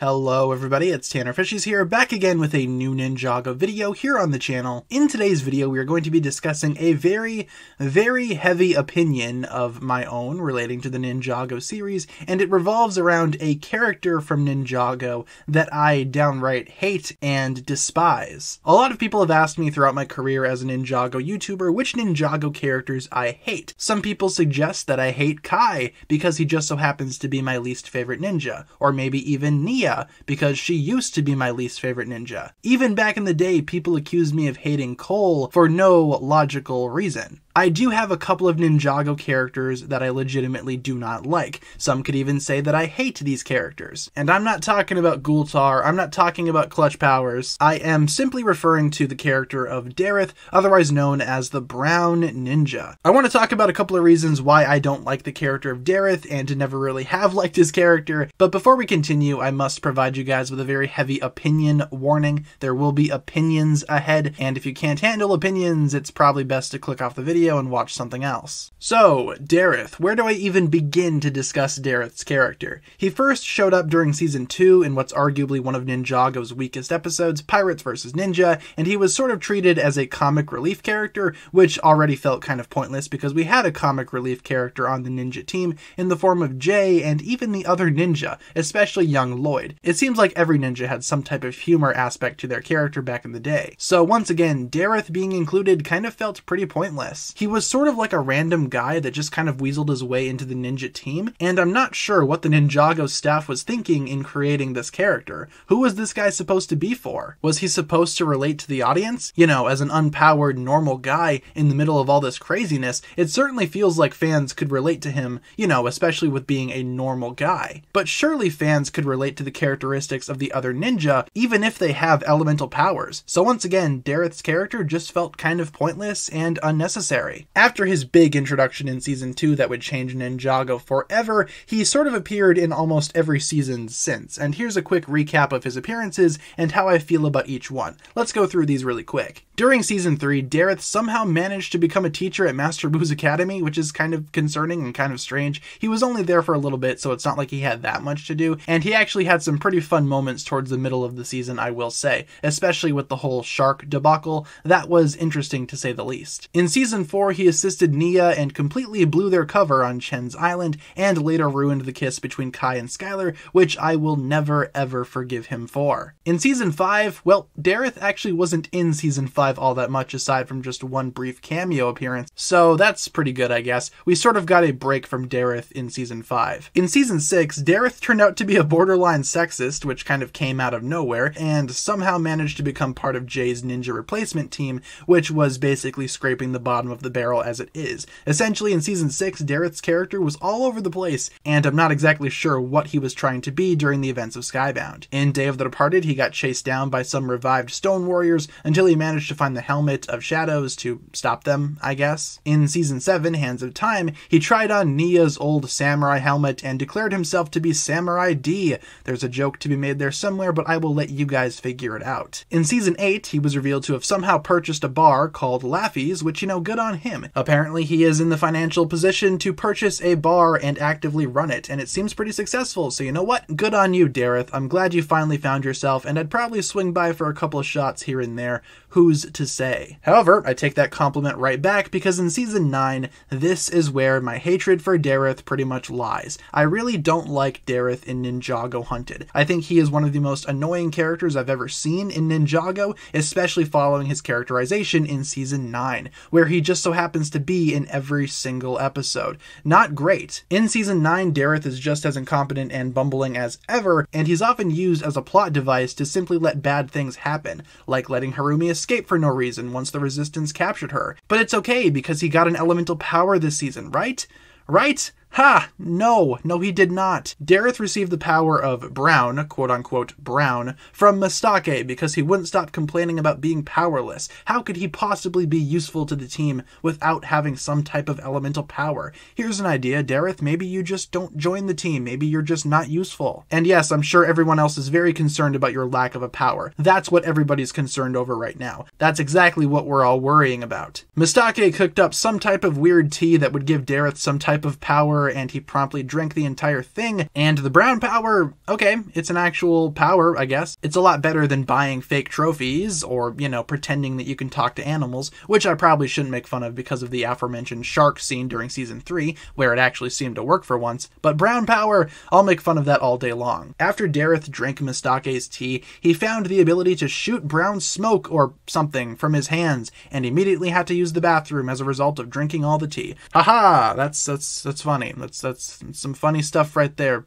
Hello everybody, it's TannerFishies here, back again with a new Ninjago video here on the channel. In today's video, we are going to be discussing a very heavy opinion of my own relating to the Ninjago series, and it revolves around a character from Ninjago that I downright hate and despise. A lot of people have asked me throughout my career as a Ninjago YouTuber which Ninjago characters I hate. Some people suggest that I hate Kai because he just so happens to be my least favorite ninja, or maybe even Nia because she used to be my least favorite ninja. Even back in the day, people accused me of hating Cole for no logical reason. I do have a couple of Ninjago characters that I legitimately do not like. Some could even say that I hate these characters. And I'm not talking about Gultar, I'm not talking about Clutch Powers. I am simply referring to the character of Dareth, otherwise known as the Brown Ninja. I want to talk about a couple of reasons why I don't like the character of Dareth and to never really have liked his character, but before we continue, I must provide you guys with a very heavy opinion warning. There will be opinions ahead, and if you can't handle opinions, it's probably best to click off the video and watch something else. So, Dareth. Where do I even begin to discuss Dareth's character? He first showed up during Season 2 in what's arguably one of Ninjago's weakest episodes, Pirates vs. Ninja, and he was sort of treated as a comic relief character, which already felt kind of pointless because we had a comic relief character on the ninja team in the form of Jay and even the other ninja, especially young Lloyd. It seems like every ninja had some type of humor aspect to their character back in the day. So once again, Dareth being included kind of felt pretty pointless. He was sort of like a random guy that just kind of weaseled his way into the ninja team, and I'm not sure what the Ninjago staff was thinking in creating this character. Who was this guy supposed to be for? Was he supposed to relate to the audience? You know, as an unpowered, normal guy in the middle of all this craziness, it certainly feels like fans could relate to him, you know, especially with being a normal guy. But surely fans could relate to the characteristics of the other ninja, even if they have elemental powers. So once again, Dareth's character just felt kind of pointless and unnecessary. After his big introduction in Season 2 that would change Ninjago forever, he sort of appeared in almost every season since, and here's a quick recap of his appearances and how I feel about each one. Let's go through these really quick. During Season 3, Dareth somehow managed to become a teacher at Master Buu's Academy, which is kind of concerning and kind of strange. He was only there for a little bit, so it's not like he had that much to do, and he actually had some pretty fun moments towards the middle of the season, I will say, especially with the whole shark debacle. That was interesting to say the least. In Season 4, he assisted Nia and completely blew their cover on Chen's Island, and later ruined the kiss between Kai and Skylar, which I will never ever forgive him for. In Season 5, well, Dareth actually wasn't in Season 5 all that much aside from just one brief cameo appearance, so that's pretty good, I guess. We sort of got a break from Dareth in Season 5. In Season 6, Dareth turned out to be a borderline sexist, which kind of came out of nowhere, and somehow managed to become part of Jay's ninja replacement team, which was basically scraping the bottom of the barrel as it is. Essentially, in Season 6, Dareth's character was all over the place, and I'm not exactly sure what he was trying to be during the events of Skybound. In Day of the Departed, he got chased down by some revived stone warriors until he managed to find the Helmet of Shadows to stop them, I guess. In Season 7, Hands of Time, he tried on Nia's old samurai helmet and declared himself to be Samurai D. There's a joke to be made there somewhere, but I will let you guys figure it out. In Season 8, he was revealed to have somehow purchased a bar called Laffy's, which, you know, good on him. Apparently, he is in the financial position to purchase a bar and actively run it, and it seems pretty successful, so you know what? Good on you, Dareth. I'm glad you finally found yourself, and I'd probably swing by for a couple of shots here and there. Who's to say? However, I take that compliment right back because in Season 9, this is where my hatred for Dareth pretty much lies. I really don't like Dareth in Ninjago Hunted. I think he is one of the most annoying characters I've ever seen in Ninjago, especially following his characterization in Season 9, where he just so happens to be in every single episode. Not great. In Season 9, Dareth is just as incompetent and bumbling as ever, and he's often used as a plot device to simply let bad things happen, like letting Harumi escape for no reason once the Resistance captured her. But it's okay because he got an elemental power this season, right? Right? Ha! No, he did not. Dareth received the power of Brown, quote-unquote Brown, from Mistake because he wouldn't stop complaining about being powerless. How could he possibly be useful to the team without having some type of elemental power? Here's an idea, Dareth, maybe you just don't join the team, maybe you're just not useful. And yes, I'm sure everyone else is very concerned about your lack of a power. That's what everybody's concerned over right now. That's exactly what we're all worrying about. Mistake cooked up some type of weird tea that would give Dareth some type of power, power, and he promptly drank the entire thing. And the brown power, okay, it's an actual power, I guess. It's a lot better than buying fake trophies or, you know, pretending that you can talk to animals, which I probably shouldn't make fun of because of the aforementioned shark scene during season 3, where it actually seemed to work for once. But brown power, I'll make fun of that all day long. After Dareth drank Mistake's tea, he found the ability to shoot brown smoke or something from his hands, and immediately had to use the bathroom as a result of drinking all the tea. Haha, that's funny. That's some funny stuff right there.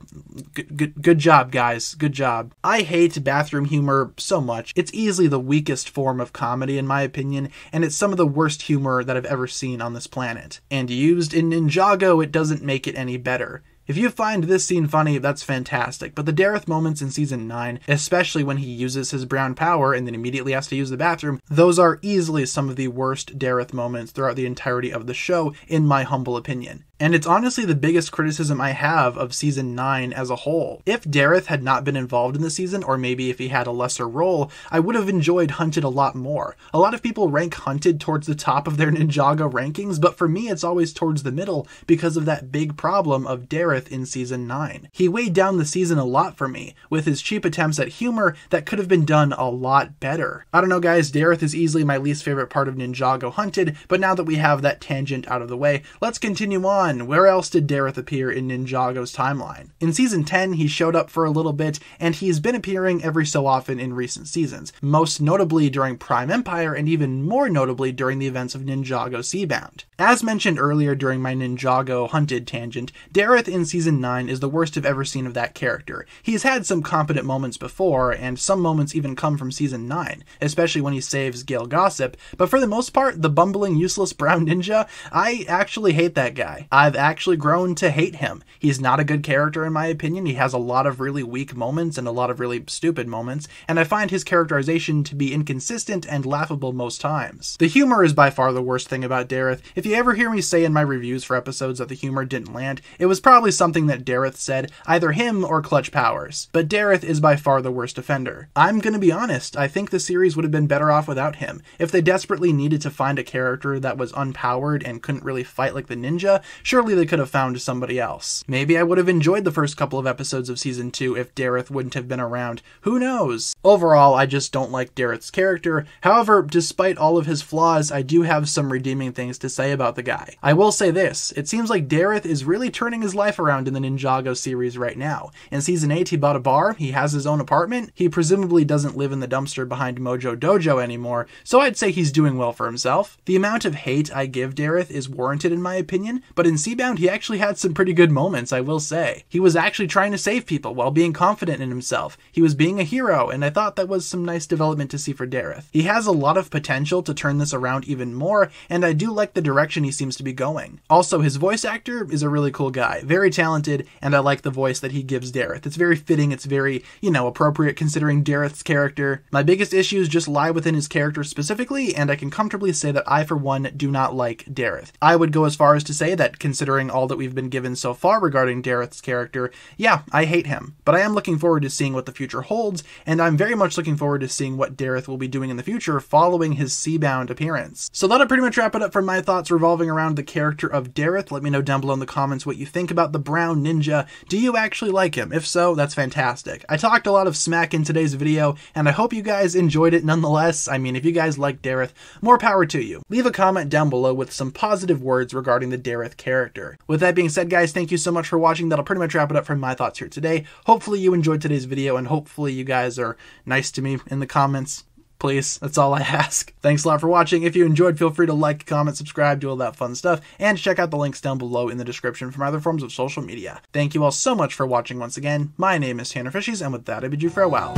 Good job, guys. Good job. I hate bathroom humor so much. It's easily the weakest form of comedy in my opinion, and it's some of the worst humor that I've ever seen on this planet. And used in Ninjago, it doesn't make it any better. If you find this scene funny, that's fantastic, but the Dareth moments in season 9, especially when he uses his brown power and then immediately has to use the bathroom, those are easily some of the worst Dareth moments throughout the entirety of the show, in my humble opinion. And it's honestly the biggest criticism I have of season 9 as a whole. If Dareth had not been involved in the season, or maybe if he had a lesser role, I would have enjoyed Hunted a lot more. A lot of people rank Hunted towards the top of their Ninjago rankings, but for me it's always towards the middle because of that big problem of Dareth in season 9. He weighed down the season a lot for me, with his cheap attempts at humor that could have been done a lot better. I don't know guys, Dareth is easily my least favorite part of Ninjago Hunted, but now that we have that tangent out of the way, let's continue on. Where else did Dareth appear in Ninjago's timeline? In season 10, he showed up for a little bit, and he's been appearing every so often in recent seasons, most notably during Prime Empire, and even more notably during the events of Ninjago Seabound. As mentioned earlier during my Ninjago Hunted tangent, Dareth in season 9 is the worst I've ever seen of that character. He's had some competent moments before, and some moments even come from season 9, especially when he saves Gale Gossip, but for the most part, the bumbling, useless brown ninja, I actually hate that guy. I've actually grown to hate him. He's not a good character in my opinion. He has a lot of really weak moments and a lot of really stupid moments, and I find his characterization to be inconsistent and laughable most times. The humor is by far the worst thing about Dareth. If you ever hear me say in my reviews for episodes that the humor didn't land, it was probably something that Dareth said, either him or Clutch Powers. But Dareth is by far the worst offender. I'm gonna be honest, I think the series would have been better off without him. If they desperately needed to find a character that was unpowered and couldn't really fight like the ninja, surely they could have found somebody else. Maybe I would have enjoyed the first couple of episodes of season 2 if Dareth wouldn't have been around. Who knows? Overall, I just don't like Dareth's character. However, despite all of his flaws, I do have some redeeming things to say about the guy. I will say this, it seems like Dareth is really turning his life around in the Ninjago series right now. In season 8, he bought a bar, he has his own apartment, he presumably doesn't live in the dumpster behind Mojo Dojo anymore, so I'd say he's doing well for himself. The amount of hate I give Dareth is warranted in my opinion, but in Seabound he actually had some pretty good moments, I will say. He was actually trying to save people while being confident in himself. He was being a hero, and I thought that was some nice development to see for Dareth. He has a lot of potential to turn this around even more, and I do like the direction he seems to be going. Also, his voice actor is a really cool guy, very talented, and I like the voice that he gives Dareth. It's very fitting, it's very, you know, appropriate considering Dareth's character. My biggest issues just lie within his character specifically, and I can comfortably say that I, for one, do not like Dareth. I would go as far as to say that, considering all that we've been given so far regarding Dareth's character, yeah, I hate him. But I am looking forward to seeing what the future holds, and I'm very much looking forward to seeing what Dareth will be doing in the future following his Seabound appearance. So that'll pretty much wrap it up for my thoughts revolving around the character of Dareth. Let me know down below in the comments what you think about the brown ninja. Do you actually like him? If so, that's fantastic. I talked a lot of smack in today's video, and I hope you guys enjoyed it nonetheless. I mean, if you guys like Dareth, more power to you. Leave a comment down below with some positive words regarding the Dareth character. With that being said, guys, thank you so much for watching. That'll pretty much wrap it up for my thoughts here today. Hopefully you enjoyed today's video, and hopefully you guys are nice to me in the comments. Please, that's all I ask. Thanks a lot for watching. If you enjoyed, feel free to like, comment, subscribe, do all that fun stuff, and check out the links down below in the description for my other forms of social media. Thank you all so much for watching once again. My name is TannerFishies, and with that, I bid you farewell.